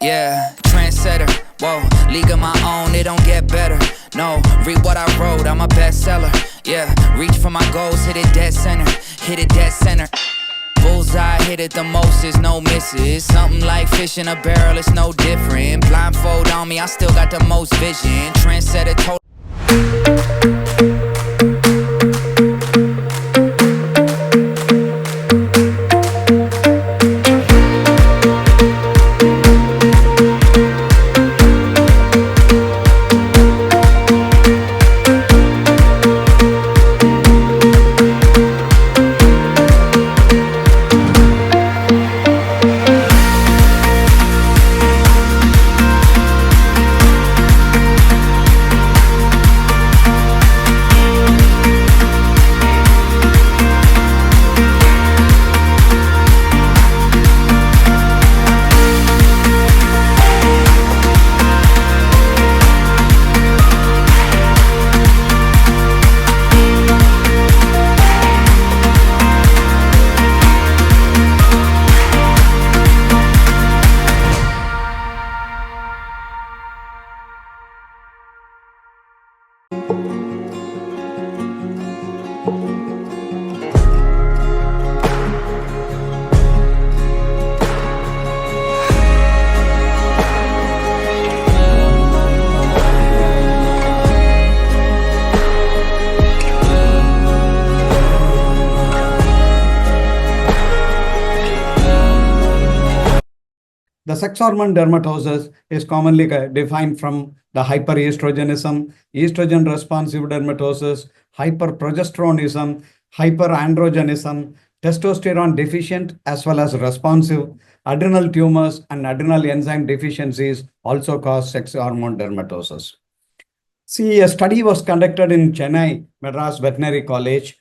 Yeah, trendsetter. Whoa, league of my own, it don't get better. No, read what I wrote, I'm a bestseller. Yeah, reach for my goals, hit it dead center. Hit it dead center. Bullseye, hit it the most, is no misses. Something like fish in a barrel, it's no different. Blindfold on me, I still got the most vision. Trendsetter total. The sex hormone dermatosis is commonly defined from the hyperestrogenism, estrogen responsive dermatosis, hyperprogesteronism, hyperandrogenism, testosterone deficient as well as responsive, adrenal tumors and adrenal enzyme deficiencies also cause sex hormone dermatosis. See, a study was conducted in Chennai, Madras Veterinary College.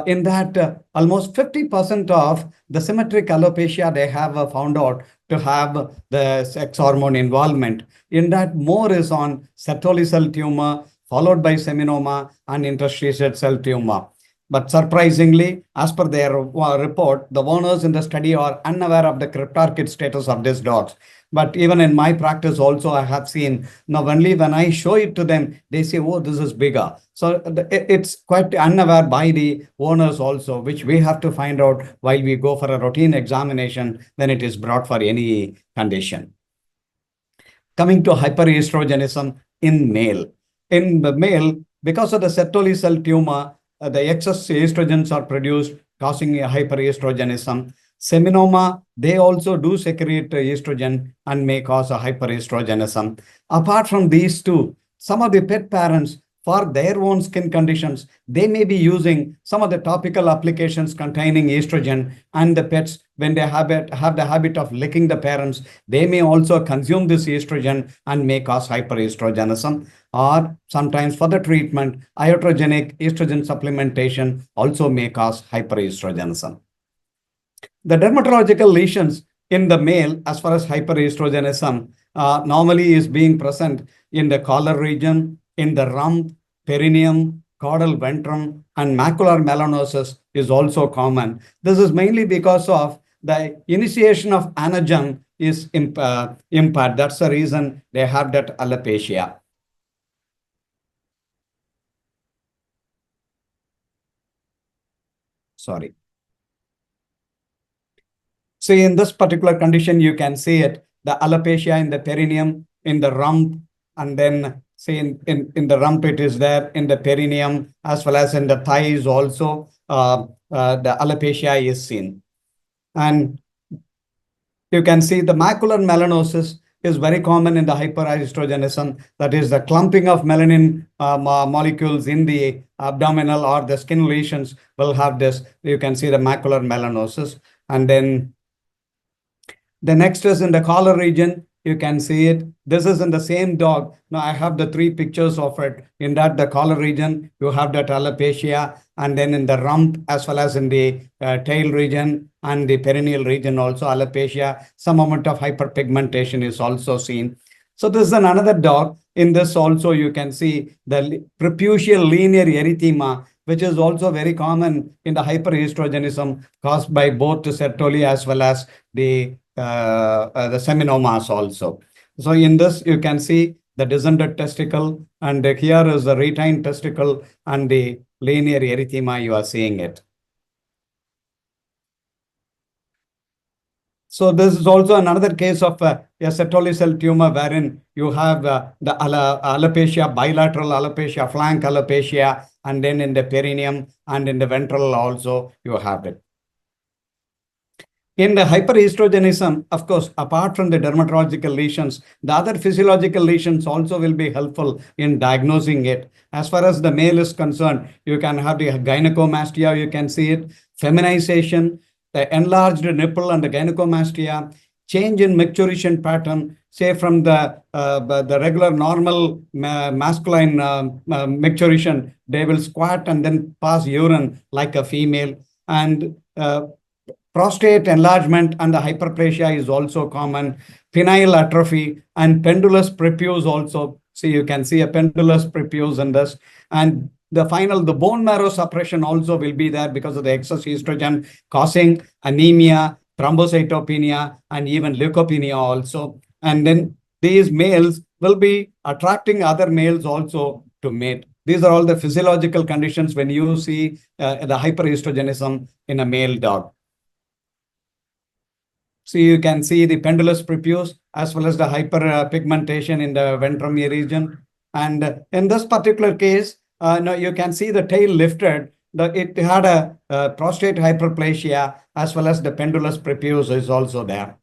In that, almost 50% of the symmetric alopecia they have found out to have the sex hormone involvement. In that, more is on Sertoli cell tumor, followed by seminoma and interstitial cell tumor. But surprisingly, as per their report, the owners in the study are unaware of the cryptorchid status of these dogs. But even in my practice also, I have seen, now only when I show it to them, they say, oh, this is bigger. So it's quite unaware by the owners also, which we have to find out while we go for a routine examination when it is brought for any condition. Coming to hyperestrogenism in male. In the male, because of the Sertoli cell tumor, the excess estrogens are produced, causing a hyperestrogenism. Seminoma, they also do secrete estrogen and may cause a hyperestrogenism. Apart from these two, some of the pet parents, for their own skin conditions, they may be using some of the topical applications containing estrogen, and the pets, when they have the habit of licking the parents, they may also consume this estrogen and may cause hyperestrogenism. Or sometimes for the treatment, iatrogenic estrogen supplementation also may cause hyperestrogenism. The dermatological lesions in the male, as far as hyperestrogenism, normally is being present in the collar region, in the rump, perineum, caudal ventrum, and macular melanosis is also common. This is mainly because of the initiation of anagen is impaired. That's the reason they have that alopecia. Sorry. So in this particular condition, you can see it, the alopecia in the perineum, in the rump, and then say in the rump it is there, in the perineum, as well as in the thighs also, the alopecia is seen. And you can see the macular melanosis is very common in the hyperestrogenism. That is the clumping of melanin molecules in the abdominal or the skin lesions will have this. You can see the macular melanosis. And then the next is in the collar region. You can see it. This is in the same dog. Now I have the 3 pictures of it. In that, the collar region, you have that alopecia, and then in the rump as well as in the tail region and the perineal region also alopecia. Some amount of hyperpigmentation is also seen. So this is another dog. In this also you can see the preputial linear erythema, which is also very common in the hyperestrogenism caused by both the Sertoli as well as the the seminomas also. So in this, you can see the descended testicle, and here is the retained testicle and the linear erythema, you are seeing it. So this is also another case of a Sertoli cell tumor wherein you have the alopecia, bilateral alopecia, flank alopecia, and then in the perineum and in the ventral also you have it. In the hyperestrogenism, of course, apart from the dermatological lesions, the other physiological lesions also will be helpful in diagnosing it. As far as the male is concerned, you can have the gynecomastia, you can see it, feminization, the enlarged nipple and the gynecomastia, change in maturation pattern, say from the regular normal masculine maturation, they will squat and then pass urine like a female, and prostate enlargement and the hyperplasia is also common. Penile atrophy and pendulous prepuce also. See, you can see a pendulous prepuce in this. And the bone marrow suppression also will be there because of the excess estrogen causing anemia, thrombocytopenia, and even leukopenia also. And then these males will be attracting other males also to mate. These are all the physiological conditions when you see the hyperestrogenism in a male dog. So you can see the pendulous prepuce as well as the hyperpigmentation in the ventrum region. And in this particular case, now you can see the tail lifted. It had a prostate hyperplasia as well as the pendulous prepuce is also there.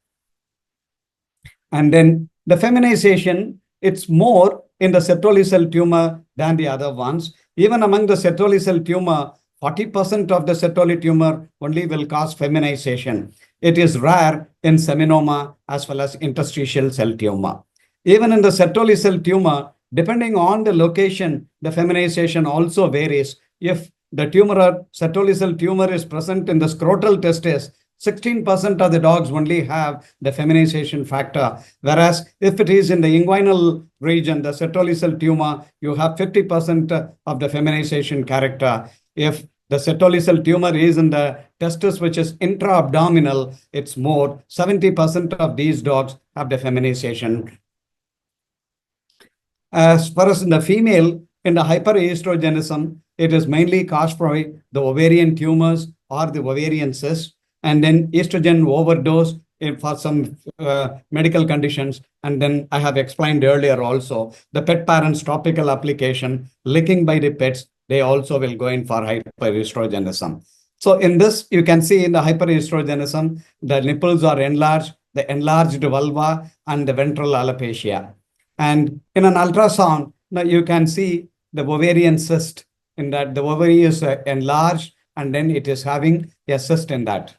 And then the feminization, it's more in the Sertoli cell tumor than the other ones. Even among the Sertoli cell tumor, 40% of the Sertoli tumor only will cause feminization. It is rare in seminoma as well as interstitial cell tumor. Even in the Sertoli cell tumor, depending on the location, the feminization also varies. If the Sertoli cell tumor is present in the scrotal testis, 16% of the dogs only have the feminization factor. Whereas if it is in the inguinal region, the Sertoli cell tumor, you have 50% of the feminization character. If the Sertoli cell tumor is in the testis, which is intra-abdominal, it's more. 70% of these dogs have the feminization. As far as in the female, in the hyperestrogenism, it is mainly caused by the ovarian tumors or the ovarian cysts, and then estrogen overdose for some medical conditions. And then I have explained earlier also, the pet parents topical application, licking by the pets, they also will go in for hyperestrogenism. So in this, you can see in the hyperestrogenism, the nipples are enlarged, the enlarged vulva, and the ventral alopecia. And in an ultrasound, now you can see the ovarian cyst in that the ovary is enlarged, and then it is having a cyst in that.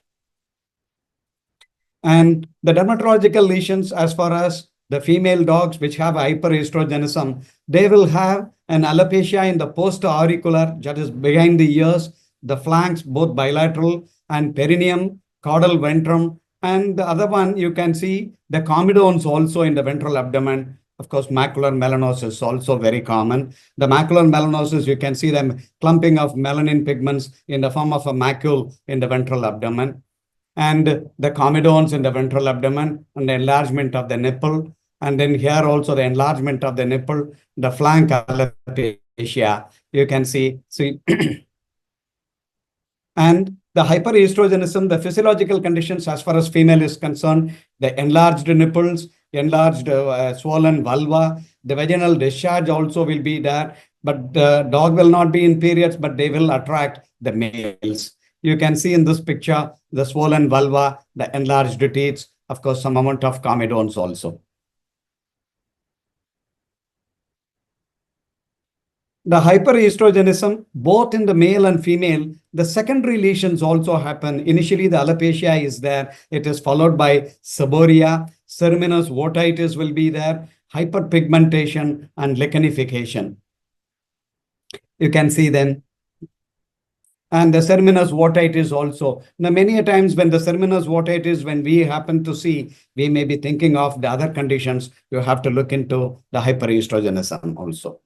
And the dermatological lesions, as far as the female dogs which have hyperestrogenism, they will have an alopecia in the post-auricular, that is behind the ears, the flanks, both bilateral, and perineum, caudal ventrum. And the other one, you can see the comedones also in the ventral abdomen. Of course, macular melanosis is also very common. The macular melanosis, you can see them clumping of melanin pigments in the form of a macule in the ventral abdomen. And the comedones in the ventral abdomen and the enlargement of the nipple. And then here also the enlargement of the nipple, the flank alopecia, you can see. And the hyperestrogenism, the physiological conditions as far as female is concerned, the enlarged nipples, enlarged swollen vulva, the vaginal discharge also will be there, but the dog will not be in periods, but they will attract the males. You can see in this picture, the swollen vulva, the enlarged teats, of course, some amount of comedones also. The hyperestrogenism, both in the male and female, the secondary lesions also happen. Initially, the alopecia is there. It is followed by seborrhea, ceruminous otitis will be there, hyperpigmentation, and lichenification. You can see them. And the ceruminous otitis also. Now, many a times when the ceruminous otitis, when we happen to see, we may be thinking of the other conditions. You have to look into the hyperestrogenism also.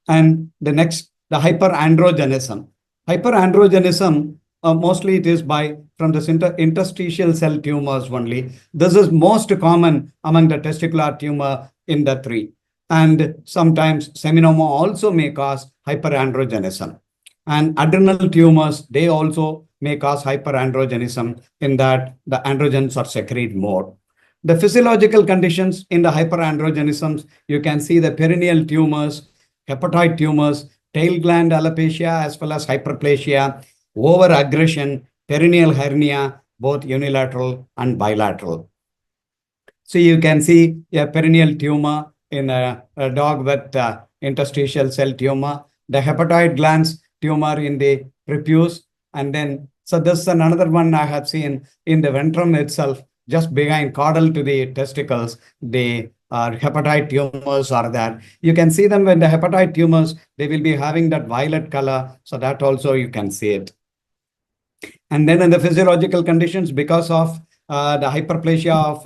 And the next, the hyperandrogenism. Hyperandrogenism, mostly it is from the interstitial cell tumors only. This is most common among the testicular tumor in the three. And sometimes seminoma also may cause hyperandrogenism. And adrenal tumors, they also may cause hyperandrogenism in that the androgens are secreted more. The physiological conditions in the hyperandrogenisms, you can see the perineal tumors, hepatoid tumors, tail gland alopecia, as well as hyperplasia, overaggression, perineal hernia, both unilateral and bilateral. So you can see a perineal tumor in a dog with interstitial cell tumor, the hepatoid glands tumor in the prepuce, and then, so this is another one I have seen in the ventrum itself, just behind caudal to the testicles, the hepatoid tumors are there. You can see them when the hepatoid tumors, they will be having that violet color, so that also you can see it. And then in the physiological conditions, because of the hyperplasia of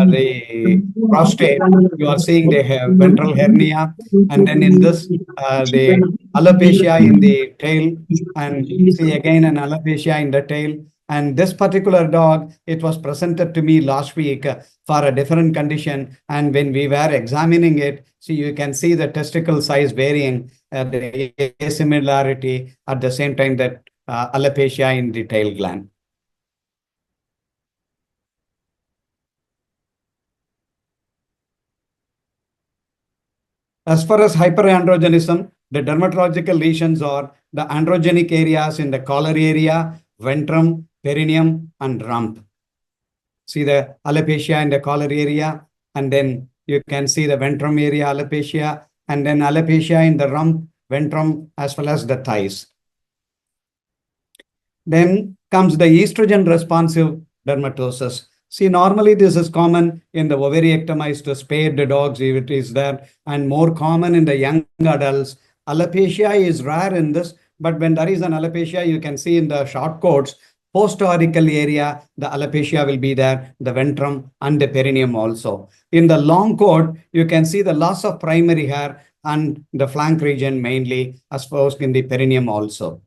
the prostate, you are seeing the ventral hernia. And then in this, the alopecia in the tail, and see again an alopecia in the tail. And this particular dog, it was presented to me last week for a different condition. And when we were examining it, so you can see the testicle size varying, the asimilarity at the same time that alopecia in the tail gland. As far as hyperandrogenism, the dermatological lesions are the androgenic areas in the collar area, ventrum, perineum, and rump. See the alopecia in the collar area, and then you can see the ventrum area alopecia, and then alopecia in the rump, ventrum, as well as the thighs. Then comes the estrogen responsive dermatosis. See, normally this is common in the ovariectomized spayed dogs if it is there, and more common in the young adults. Alopecia is rare in this, but when there is an alopecia, you can see in the short coats, post-auricle area, the alopecia will be there, the ventrum and the perineum also. In the long coat, you can see the loss of primary hair and the flank region mainly, as well as in the perineum also.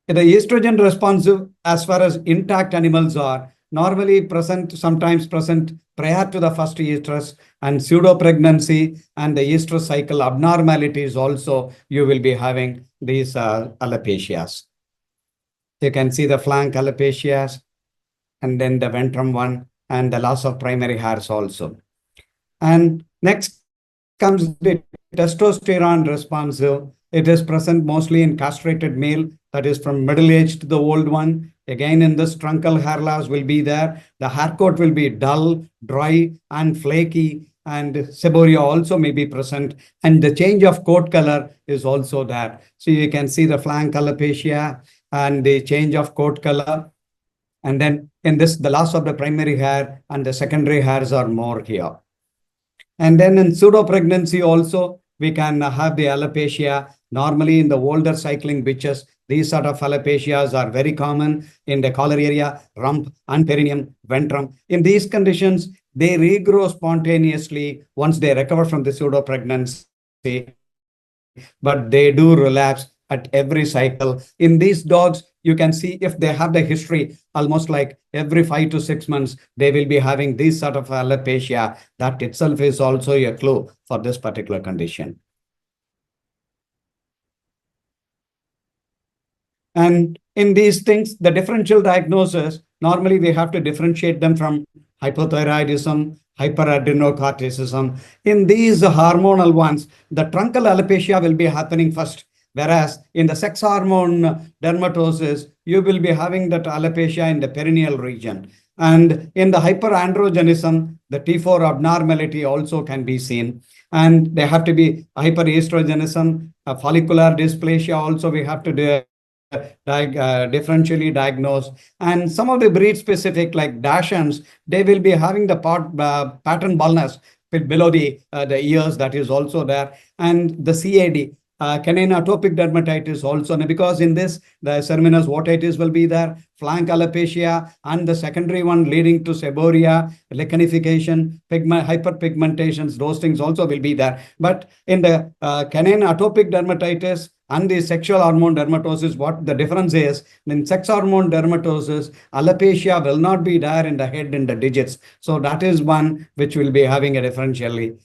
The estrogen responsive, as far as intact animals are, normally present, sometimes present prior to the first estrus, and pseudo pregnancy and the estrus cycle abnormalities also, you will be having these alopecias. You can see the flank alopecias, and then the ventrum one, and the loss of primary hairs also. And next comes the testosterone responsive. It is present mostly in castrated male, that is from middle age to the old one. Again, in this truncal hair loss will be there. The hair coat will be dull, dry, and flaky, and seborrhea also may be present. And the change of coat color is also there. So you can see the flank alopecia and the change of coat color. And then in this, the loss of the primary hair and the secondary hairs are more here. And then in pseudo pregnancy also, we can have the alopecia. Normally in the older cycling bitches, these sort of alopecias are very common in the collar area, rump, and perineum, ventrum. In these conditions, they regrow spontaneously once they recover from the pseudo pregnancy, but they do relapse at every cycle. In these dogs, you can see if they have the history, almost like every 5 to 6 months, they will be having this sort of alopecia. That itself is also a clue for this particular condition. And in these things, the differential diagnosis, normally we have to differentiate them from hypothyroidism, hyperadrenocorticism. In these hormonal ones, the truncal alopecia will be happening first. Whereas in the sex hormone dermatosis, you will be having that alopecia in the perineal region. And in the hyperandrogenism, the T4 abnormality also can be seen. And they have to be hyperestrogenism, follicular dysplasia also we have to differentially diagnosed. And some of the breed specific like Dachshunds, they will be having the pattern baldness below the ears, that is also there. And the CAD, canine atopic dermatitis also, because in this, the Cerminus otitis will be there, flank alopecia, and the secondary one leading to seborrhea, lichenification, hyperpigmentations, those things also will be there. But in the canine atopic dermatitis and the sexual hormone dermatosis, what the difference is, in sex hormone dermatosis, alopecia will not be there in the head in the digits. So that is one which will be having a differentially.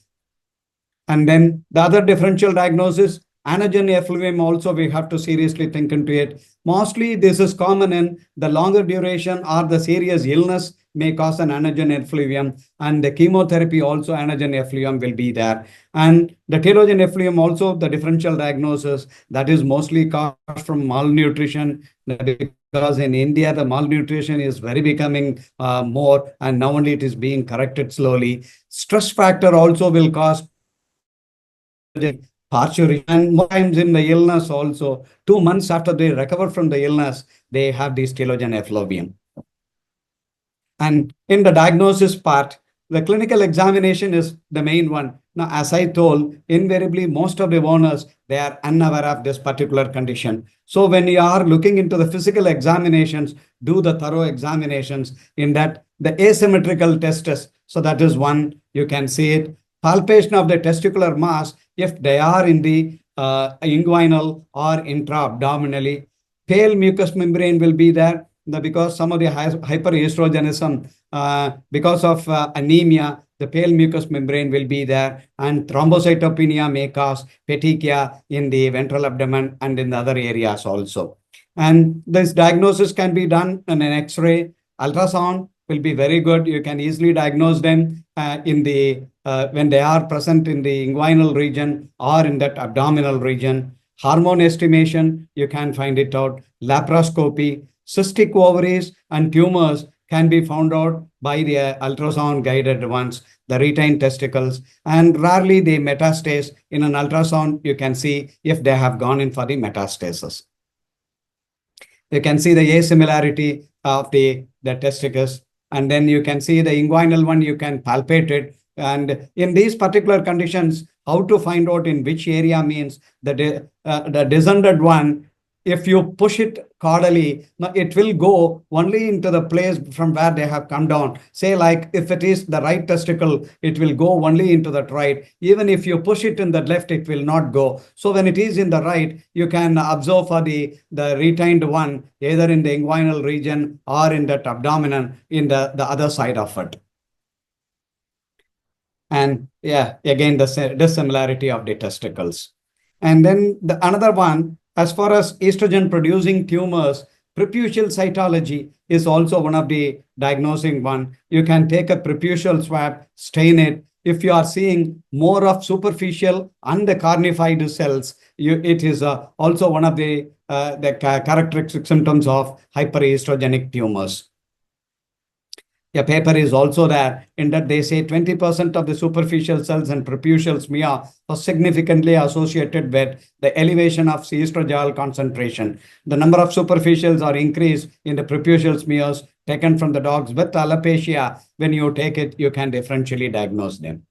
And then the other differential diagnosis, anagen effluvium, also we have to seriously think into it. Mostly this is common in the longer duration or the serious illness may cause an anagen effluvium, and the chemotherapy also anagen effluvium will be there. And the telogen effluvium also the differential diagnosis that is mostly caused from malnutrition, because in India the malnutrition is very becoming more, and now only it is being corrected slowly. Stress factor also will cause partially, and more times in the illness also 2 months after they recover from the illness they have this telogen effluvium. And in the diagnosis part, the clinical examination is the main one. Now, as I told, invariably most of the owners, they are unaware of this particular condition. So when you are looking into the physical examinations, do the thorough examinations in that the asymmetrical testes. So that is one, you can see it. Palpation of the testicular mass, if they are in the inguinal or intra-abdominally. Pale mucous membrane will be there because some of the hyperestrogenism, because of anemia, the pale mucous membrane will be there, and thrombocytopenia may cause petechia in the ventral abdomen and in the other areas also. And this diagnosis can be done in an X-ray. Ultrasound will be very good. You can easily diagnose them in the when they are present in the inguinal region or in that abdominal region. Hormone estimation, you can find it out. Laparoscopy, cystic ovaries and tumors can be found out by the ultrasound guided ones, the retained testicles, and rarely they metastase. In an ultrasound, you can see if they have gone in for the metastasis. You can see the asimilarity of the testicles, and then you can see the inguinal one, you can palpate it. And in these particular conditions, how to find out in which area means the descended one, if you push it caudally, it will go only into the place from where they have come down. Say like if it is the right testicle, it will go only into the right. Even if you push it in the left, it will not go. So when it is in the right, you can observe for the retained one, either in the inguinal region or in that abdomen in the other side of it. And yeah, again, the dissimilarity of the testicles. And then the another one, as far as estrogen producing tumors, preputial cytology is also one of the diagnosing one. You can take a preputial swab, stain it. If you are seeing more of superficial and the carnified cells, it is also one of the characteristic symptoms of hyperestrogenic tumors. A paper is also there in that they say 20% of the superficial cells and preputial smear are significantly associated with the elevation of estradiol concentration. The number of superficials are increased in the preputial smears taken from the dogs with alopecia. When you take it, you can differentially diagnose them.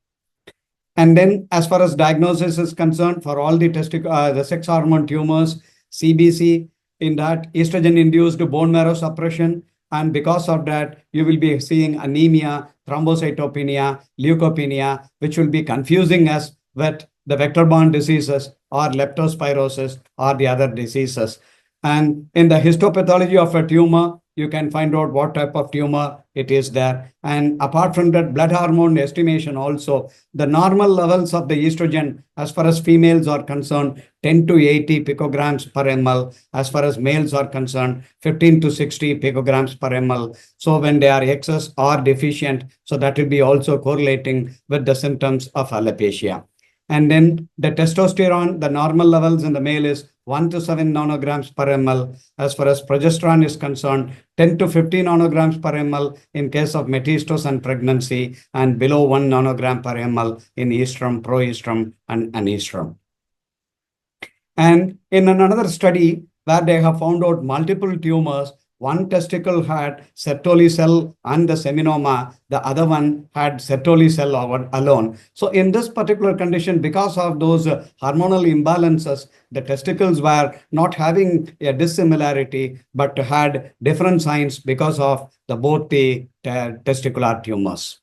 And then as far as diagnosis is concerned, for all the sex hormone tumors, CBC, in that estrogen-induced bone marrow suppression, and because of that, you will be seeing anemia, thrombocytopenia, leukopenia, which will be confusing us with the vector-borne diseases or leptospirosis or the other diseases. And in the histopathology of a tumor, you can find out what type of tumor it is there. And apart from that, blood hormone estimation also, the normal levels of the estrogen, as far as females are concerned, 10 to 80 picograms per ml. As far as males are concerned, 15 to 60 picograms per ml. So when they are excess or deficient, so that will be also correlating with the symptoms of alopecia. And then the testosterone, the normal levels in the male is 1 to 7 nanograms per ml. As far as progesterone is concerned, 10 to 15 nanograms per ml in case of metistus and pregnancy, and below 1 nanogram per ml in estrum, proestrum, and anestrum. And in another study where they have found out multiple tumors, one testicle had Sertoli cell and the seminoma, the other one had Sertoli cell alone. So in this particular condition, because of those hormonal imbalances, the testicles were not having a dissimilarity, but had different signs because of both the testicular tumors.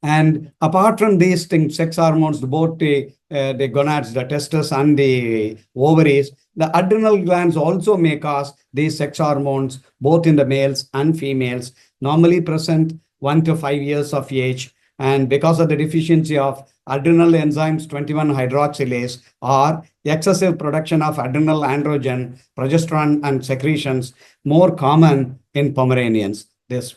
And apart from these things, sex hormones, both the gonads, the testes and the ovaries, the adrenal glands also may cause these sex hormones, both in the males and females, normally present 1 to 5 years of age. And because of the deficiency of adrenal enzymes 21 hydroxylase or excessive production of adrenal androgen, progesterone, and secretions, more common in Pomeranians. This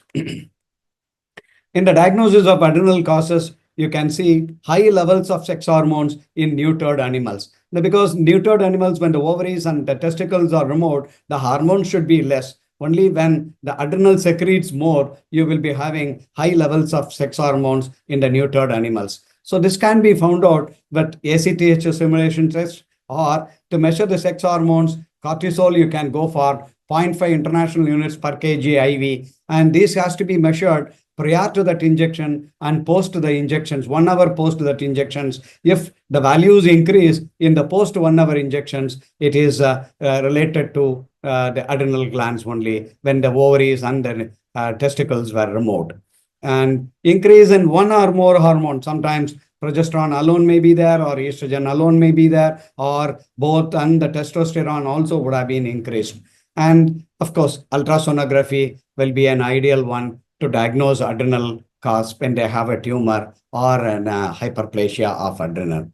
in the diagnosis of adrenal causes, you can see high levels of sex hormones in neutered animals. Now, because neutered animals, when the ovaries and the testicles are removed, the hormones should be less. Only when the adrenal secretes more, you will be having high levels of sex hormones in the neutered animals. So this can be found out with ACTH simulation test, or to measure the sex hormones, cortisol, you can go for 0.5 international units per kg IV. And this has to be measured prior to that injection and post the injections, 1 hour post that injections. If the values increase in the post 1 hour injections, it is related to the adrenal glands only when the ovaries and the testicles were removed. And increase in 1 or more hormone, sometimes progesterone alone may be there, or estrogen alone may be there, or both, and the testosterone also would have been increased. And of course, ultrasonography will be an ideal one to diagnose adrenal cause when they have a tumor or an hyperplasia of adrenal.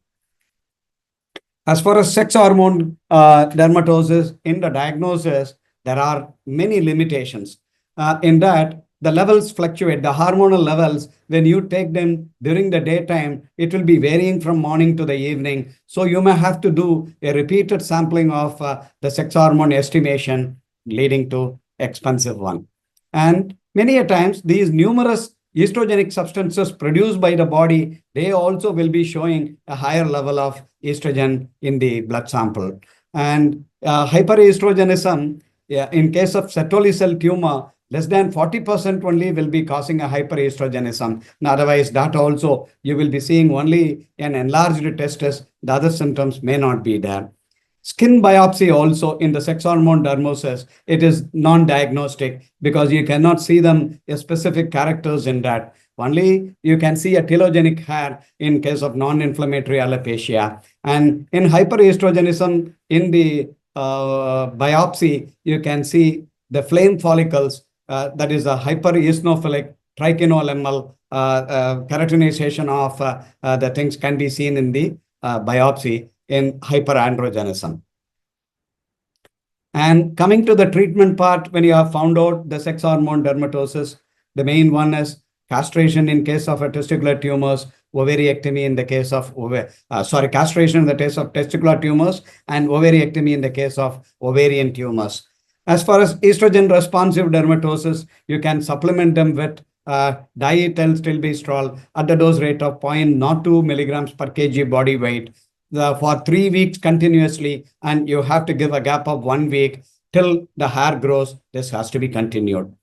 As far as sex hormone dermatosis, in the diagnosis, there are many limitations. In that, the levels fluctuate, the hormonal levels, when you take them during the daytime, it will be varying from morning to the evening. So you may have to do a repeated sampling of the sex hormone estimation, leading to expensive one. And many a times, these numerous estrogenic substances produced by the body, they also will be showing a higher level of estrogen in the blood sample. And hyperestrogenism, in case of Sertoli cell tumor, less than 40% only will be causing a hyperestrogenism. And otherwise, that also you will be seeing only an enlarged testis. The other symptoms may not be there. Skin biopsy also in the sex hormone dermosis, it is non-diagnostic because you cannot see them specific characters in that. Only you can see a telogenic hair in case of non-inflammatory alopecia. And in hyperestrogenism, in the biopsy, you can see the flame follicles, that is a hypereosinophilic trichinolemmal keratinization of the things can be seen in the biopsy in hyperandrogenism. And coming to the treatment part, when you have found out the sex hormone dermatosis, the main one is castration in case of a testicular tumors, ovariectomy in the case of castration in the case of testicular tumors, and ovariectomy in the case of ovarian tumors. As far as estrogen responsive dermatosis, you can supplement them with diethylstilbestrol at the dose rate of 0.02 milligrams per kg body weight for 3 weeks continuously, and you have to give a gap of 1 week till the hair grows. This has to be continued.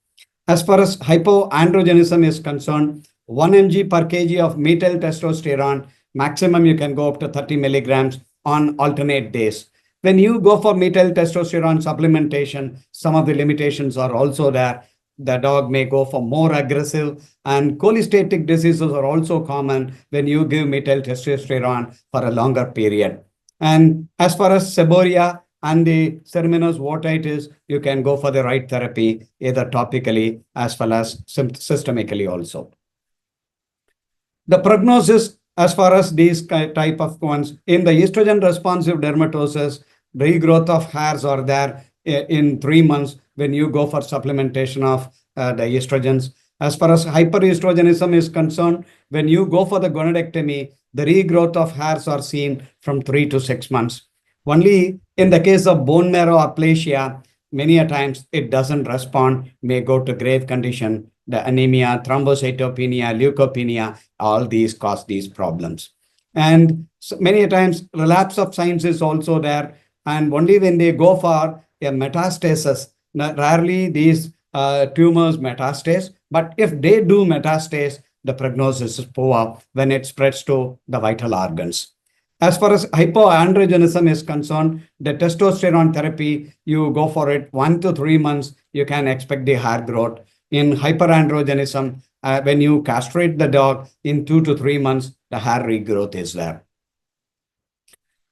As far as hypoandrogenism is concerned, 1 mg per kg of methyl testosterone, maximum you can go up to 30 milligrams on alternate days. When you go for methyl testosterone supplementation, some of the limitations are also there. The dog may go for more aggressive, and cholestatic diseases are also common when you give methyl testosterone for a longer period. And as far as seborrhea and the ceruminous otitis, you can go for the right therapy, either topically as well as systemically also. The prognosis, as far as these type of ones, in the estrogen responsive dermatosis, regrowth of hairs are there in 3 months when you go for supplementation of the estrogens. As far as hyperestrogenism is concerned, when you go for the gonadectomy, the regrowth of hairs are seen from 3 to 6 months. Only in the case of bone marrow aplasia, many a times it doesn't respond, may go to grave condition. The anemia, thrombocytopenia, leukopenia, all these cause these problems. And so many a times relapse of signs is also there. And only when they go for a metastasis, rarely these tumors metastase, but if they do metastase, the prognosis is poor when it spreads to the vital organs. As far as hypoandrogenism is concerned, the testosterone therapy, you go for it 1 to 3 months, you can expect the hair growth. In hyperandrogenism, when you castrate the dog in 2 to 3 months, the hair regrowth is there.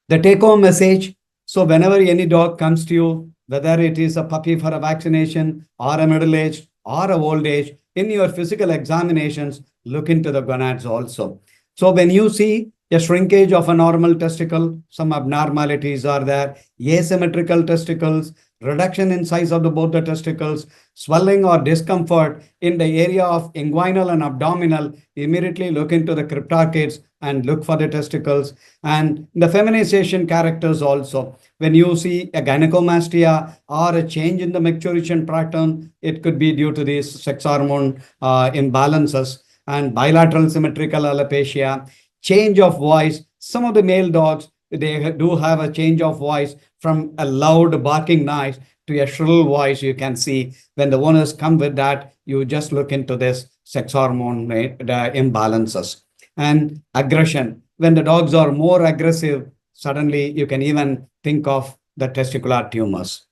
The take-home message. So whenever any dog comes to you, whether it is a puppy for a vaccination or a middle age or a old age, in your physical examinations, look into the gonads also. So when you see a shrinkage of a normal testicle, some abnormalities are there, asymmetrical testicles, reduction in size of both the testicles, swelling or discomfort in the area of inguinal and abdominal, immediately look into the cryptorchids and look for the testicles. And the feminization characters also. When you see a gynecomastia or a change in the maturation pattern, it could be due to these sex hormone imbalances. And bilateral symmetrical alopecia, change of voice. Some of the male dogs, they do have a change of voice from a loud barking noise to a shrill voice. You can see when the owners come with that, you just look into this sex hormone imbalances. And aggression. When the dogs are more aggressive, suddenly you can even think of the testicular tumors.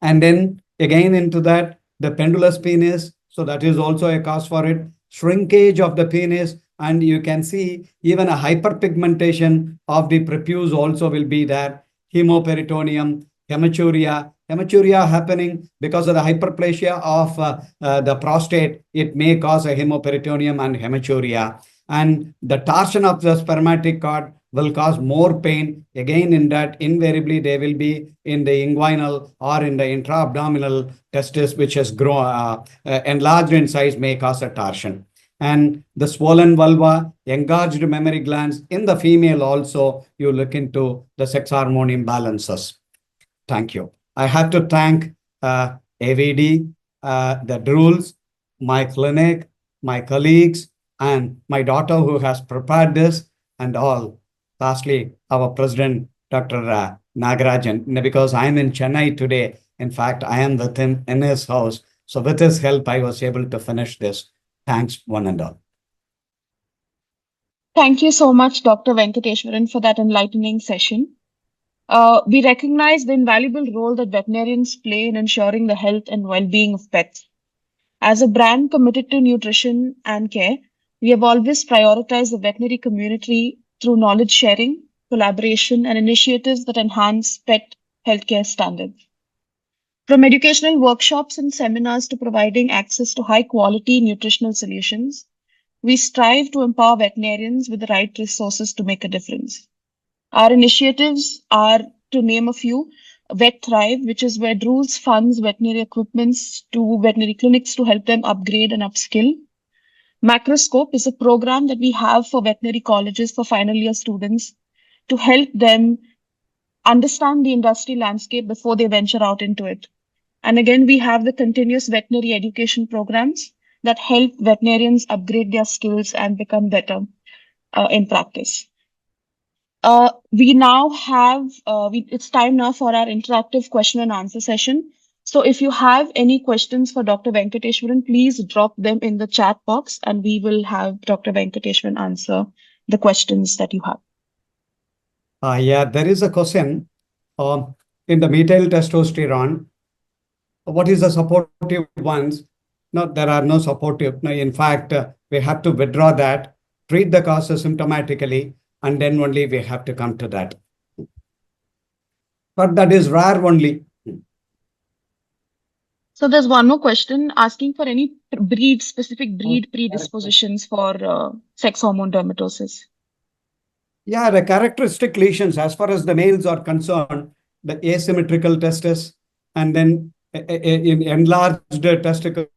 And then again into that, the pendulous penis. So that is also a cause for it. Shrinkage of the penis. And you can see even a hyperpigmentation of the prepuce also will be there. Hemoperitoneum, hematuria. Hematuria happening because of the hyperplasia of the prostate. It may cause a hemoperitoneum and hematuria. And the torsion of the spermatic cord will cause more pain. Again, in that, invariably, they will be in the inguinal or in the intra-abdominal testis, which has grown, enlarged in size, may cause a torsion. And the swollen vulva, engorged mammary glands in the female also, you look into the sex hormone imbalances. Thank you. I have to thank AVD, the Drools, my clinic, my colleagues, and my daughter who has prepared this, and all. Lastly, our president, Dr. Nagarajan, because I'm in Chennai today. In fact, I am with him in his house. So with his help, I was able to finish this. Thanks, one and all. Thank you so much, Dr. Venkateswaran, for that enlightening session. We recognize the invaluable role that veterinarians play in ensuring the health and well-being of pets. As a brand committed to nutrition and care, we have always prioritized the veterinary community through knowledge sharing, collaboration, and initiatives that enhance pet healthcare standards. From educational workshops and seminars to providing access to high-quality nutritional solutions, we strive to empower veterinarians with the right resources to make a difference. Our initiatives are, to name a few, Vet Thrive, which is where Drools funds veterinary equipments to veterinary clinics to help them upgrade and upskill. Macroscope is a program that we have for veterinary colleges for final year students to help them understand the industry landscape before they venture out into it. And again, we have the continuous veterinary education programs that help veterinarians upgrade their skills and become better in practice. We now have, it's time now for our interactive question and answer session. So if you have any questions for Dr. Venkateswaran, please drop them in the chat box and we will have Dr. Venkateswaran answer the questions that you have. Yeah, there is a question in the methyl testosterone. What is the supportive ones? No, there are no supportive. No, in fact, we have to withdraw that, treat the causes symptomatically, and then only we have to come to that. But that is rare only. So there's one more question asking for any specific breed predispositions for sex hormone dermatosis. Yeah, the characteristic lesions, as far as the males are concerned, the asymmetrical testis, and then in enlarged testicles,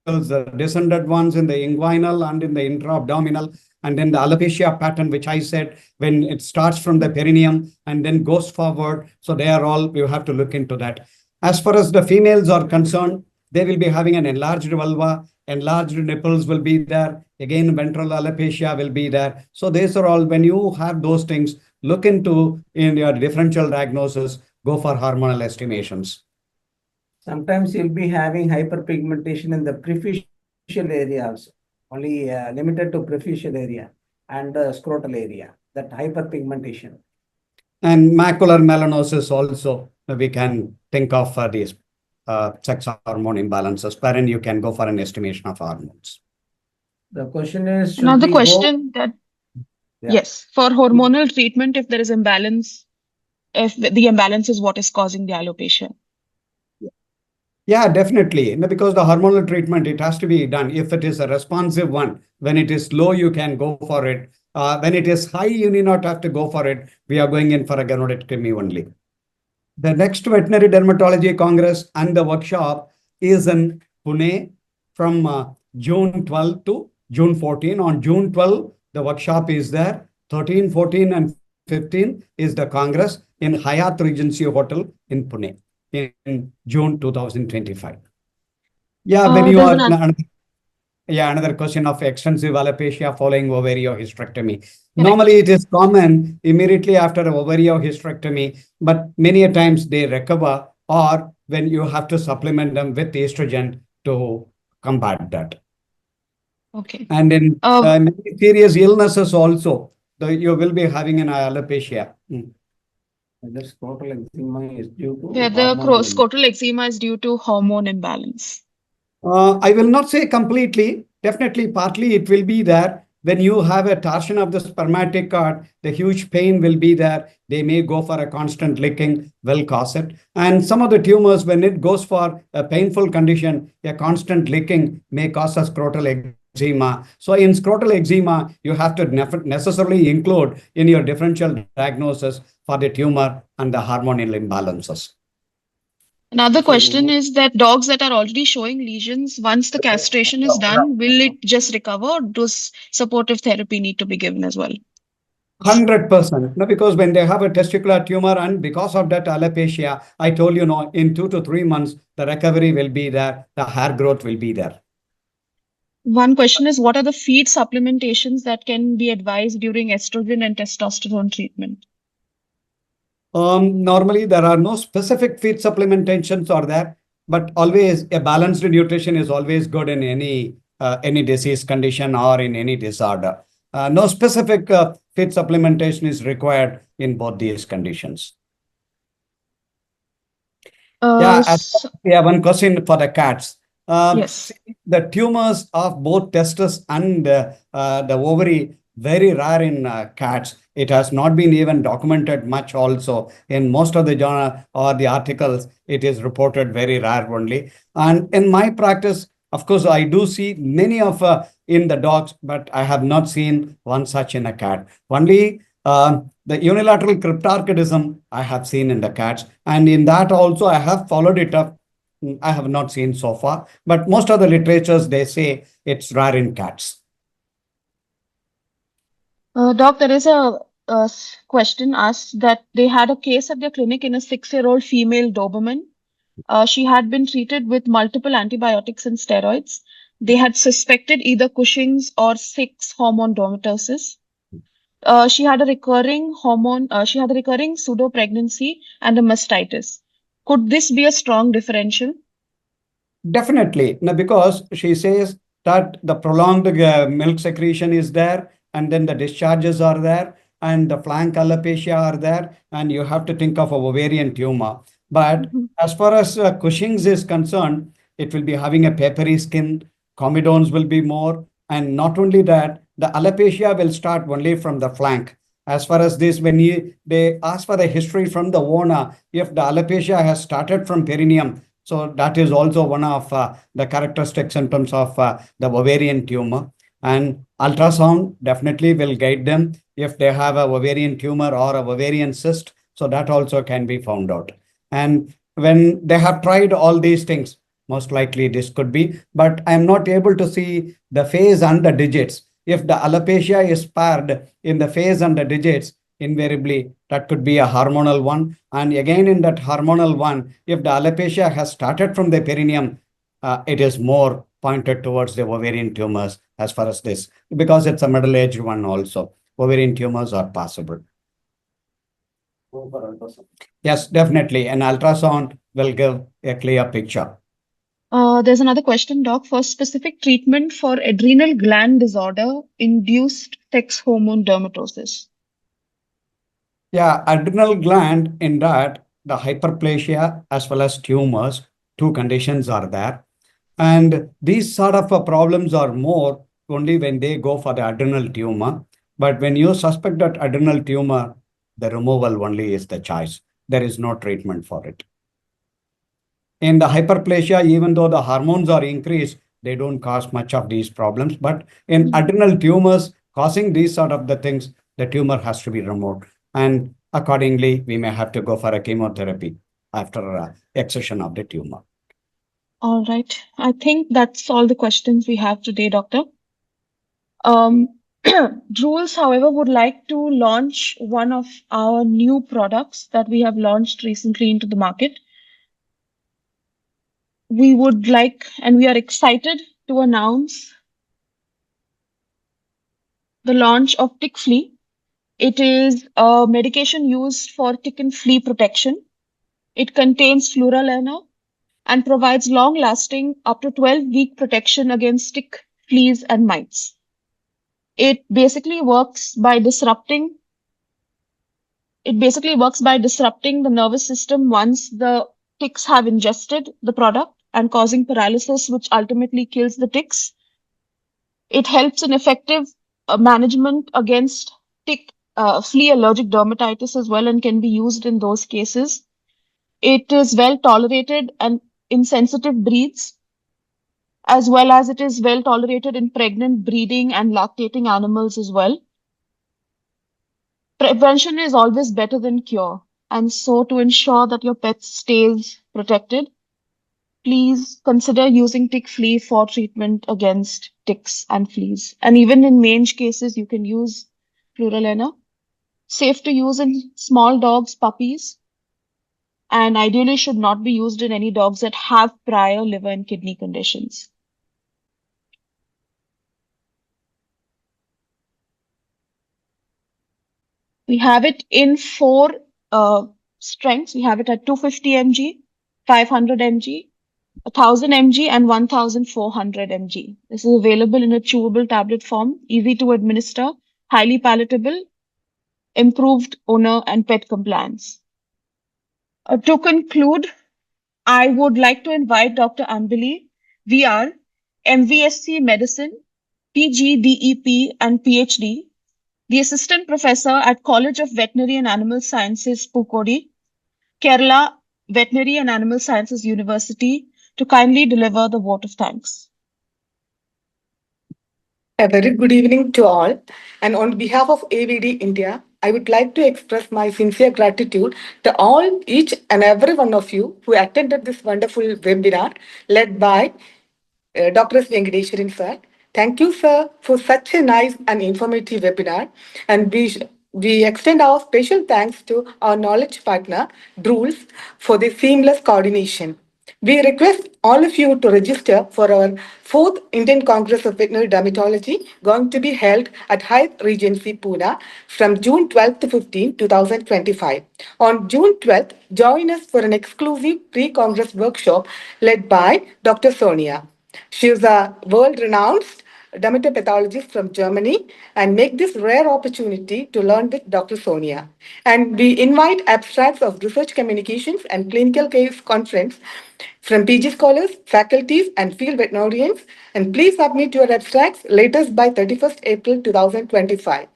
the descended ones in the inguinal and in the intra-abdominal, and then the alopecia pattern, which I said, when it starts from the perineum and then goes forward. So they are all, you have to look into that. As far as the females are concerned, they will be having an enlarged vulva, enlarged nipples will be there. Again, ventral alopecia will be there. So these are all, when you have those things, look into in your differential diagnosis, go for hormonal estimations. Sometimes you'll be having hyperpigmentation in the prefacial area also, only limited to prefacial area and the scrotal area, that hyperpigmentation. And macular melanosis also, we can think of for these. sex hormone imbalances, wherein you can go for an estimation of hormones. The question is, should Another we question that, Yeah. yes, for hormonal treatment, if there is imbalance, if the imbalance is what is causing the alopecia. Yeah, definitely. No, because the hormonal treatment, it has to be done. If it is a responsive one, when it is low, you can go for it. When it is high, you need not have to go for it. We are going in for a gonadectomy only. The next Veterinary Dermatology Congress and the workshop is in Pune from June 12 to June 14. On June 12, the workshop is there. 13, 14, and 15 is the Congress in Hyatt Regency Hotel in Pune in June 2025. Yeah, when you There's are another, another question of extensive alopecia following ovariohysterectomy. correct. Normally, it is common immediately after ovariohysterectomy, but many a times they recover, or when you have to supplement them with estrogen to combat that. Okay. And in Uh, many serious illnesses also, you will be having an alopecia. whether scrotal eczema is due to whether hormonal scrotal eczema is due to hormone imbalance. I will not say completely. Definitely, partly it will be there. When you have a torsion of the spermatic cord, the huge pain will be there. They may go for a constant licking, will cause it. And some of the tumors, when it goes for a painful condition, a constant licking may cause a scrotal eczema. So in scrotal eczema, you have to necessarily include in your differential diagnosis for the tumor and the hormonal imbalances. Another question So, is that dogs that are already showing lesions, once the castration is done, will it just recover, or does supportive therapy need to be given as well? 100%. No, because when they have a testicular tumor and because of that alopecia, I told you, no, in 2 to 3 months, the recovery will be there, the hair growth will be there. One question is, what are the feed supplementations that can be advised during estrogen and testosterone treatment? Normally, there are no specific feed supplementations are there, but always a balanced nutrition is always good in any disease condition or in any disorder. No specific feed supplementation is required in both these conditions. Yeah, we have one question for the cats. Yes. The tumors of both testis and the ovary, very rare in cats. It has not been even documented much also. In most of the journal or the articles, it is reported very rare only. And in my practice, of course, I do see many of in the dogs, but I have not seen one such in a cat. Only the unilateral cryptorchidism I have seen in the cats, and in that also I have followed it up. I have not seen so far, but most of the literatures they say it's rare in cats. Doc, there is a question asked that they had a case at their clinic in a 6-year-old female Doberman. She had been treated with multiple antibiotics and steroids. They had suspected either Cushing's or 6 hormone dermatosis. She had a recurring pseudo pregnancy and a mastitis. Could this be a strong differential? Definitely. No, because she says that the prolonged milk secretion is there, and then the discharges are there, and the flank alopecia are there, and you have to think of a ovarian tumor. But Mhm. as far as Cushing's is concerned, it will be having a papery skin, comedones will be more, and not only that, the alopecia will start only from the flank. As far as this, when they ask for the history from the owner, if the alopecia has started from perineum, so that is also one of the characteristic symptoms of the ovarian tumor. And ultrasound definitely will guide them if they have a ovarian tumor or a ovarian cyst. So that also can be found out. And when they have tried all these things, most likely this could be, but I'm not able to see the phase and the digits. If the alopecia is paired in the phase and the digits, invariably that could be a hormonal one. And again, in that hormonal one, if the alopecia has started from the perineum, it is more pointed towards the ovarian tumors as far as this, because it's a middle-aged one also. Ovarian tumors are possible. Yes, definitely. An ultrasound will give a clear picture. There's another question, Doc. For specific treatment for adrenal gland disorder induced sex hormone dermatosis. Yeah, adrenal gland in that, the hyperplasia as well as tumors two conditions are there. And these sort of problems are more only when they go for the adrenal tumor. But when you suspect that adrenal tumor, the removal only is the choice. There is no treatment for it. In the hyperplasia, even though the hormones are increased, they don't cause much of these problems. But in adrenal tumors causing these sort of the things, the tumor has to be removed. And accordingly, we may have to go for a chemotherapy after excision of the tumor. All right. I think that's all the questions we have today, Doctor. Drools, however, would like to launch one of our new products that we have launched recently into the market. We would like, and we are excited to announce the launch of Tick Flea. It is a medication used for tick and flea protection. It contains fluralena and provides long-lasting, up to 12-week protection against tick, fleas, and mites. It basically works by disrupting the nervous system once the ticks have ingested the product and causing paralysis, which ultimately kills the ticks. It helps in effective management against tick, flea allergic dermatitis as well, and can be used in those cases. It is well tolerated and in sensitive breeds, as well as it is well tolerated in pregnant, breeding, and lactating animals as well. Prevention is always better than cure. And so to ensure that your pet stays protected, please consider using tick flea for treatment against ticks and fleas. And even in mange cases, you can use fluralena. Safe to use in small dogs, puppies, and ideally should not be used in any dogs that have prior liver and kidney conditions. We have it in 4 strengths. We have it at 250 mg, 500 mg, 1000 mg, and 1400 mg. This is available in a chewable tablet form, easy to administer, highly palatable, improved owner and pet compliance. To conclude, I would like to invite Dr. Ambili VR, MVSc Medicine, PGDEP, and PhD, the Assistant Professor at College of Veterinary and Animal Sciences, Pukodi, Kerala Veterinary and Animal Sciences University, to kindly deliver the vote of thanks. A very good evening to all. And on behalf of IAVD India, I would like to express my sincere gratitude to all, each and every one of you who attended this wonderful webinar led by Dr. Venkateswaran sir. Thank you, sir, for such a nice and informative webinar. And we extend our special thanks to our knowledge partner, Drools, for the seamless coordination. We request all of you to register for our 4th Indian Congress of Veterinary Dermatology, going to be held at Hyatt Regency, Pune, from June 12th to 15, 2025. On June 12th, join us for an exclusive pre-Congress workshop led by Dr. Sonia. She is a world-renowned dermatopathologist from Germany and make this rare opportunity to learn with Dr. Sonia. And we invite abstracts of research communications and clinical case conference from PG scholars, faculties, and field veterinarians. And please submit your abstracts latest by 31st April 2025.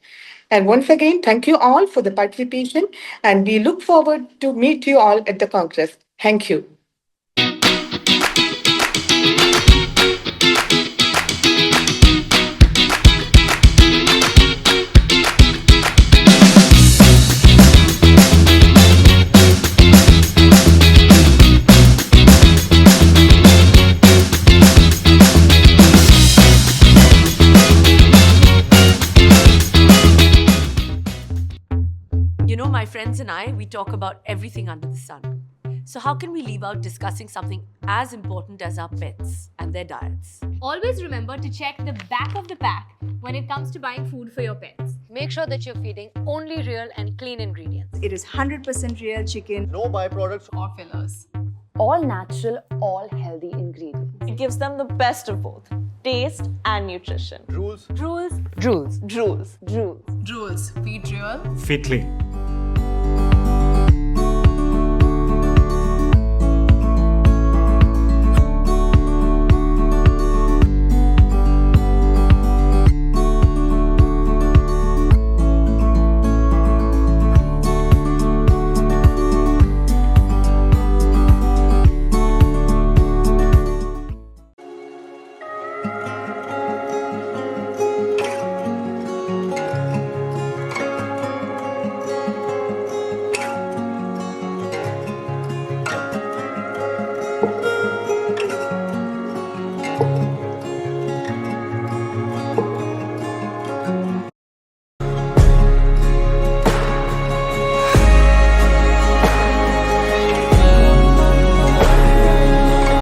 And once again, thank you all for the participation, and we look forward to meet you all at the Congress. Thank you. You know, my friends and I, we talk about everything under the sun. So how can we leave out discussing something as important as our pets and their diets? Always remember to check the back of the pack when it comes to buying food for your pets. Make sure that you're feeding only real and clean ingredients. It is 100% real chicken. No byproducts Or fillers. All natural, all healthy ingredients. It gives them the best of both, taste and nutrition. rules. Drools. Drools. Drools. Drools. Drools. Feed real. Fitly.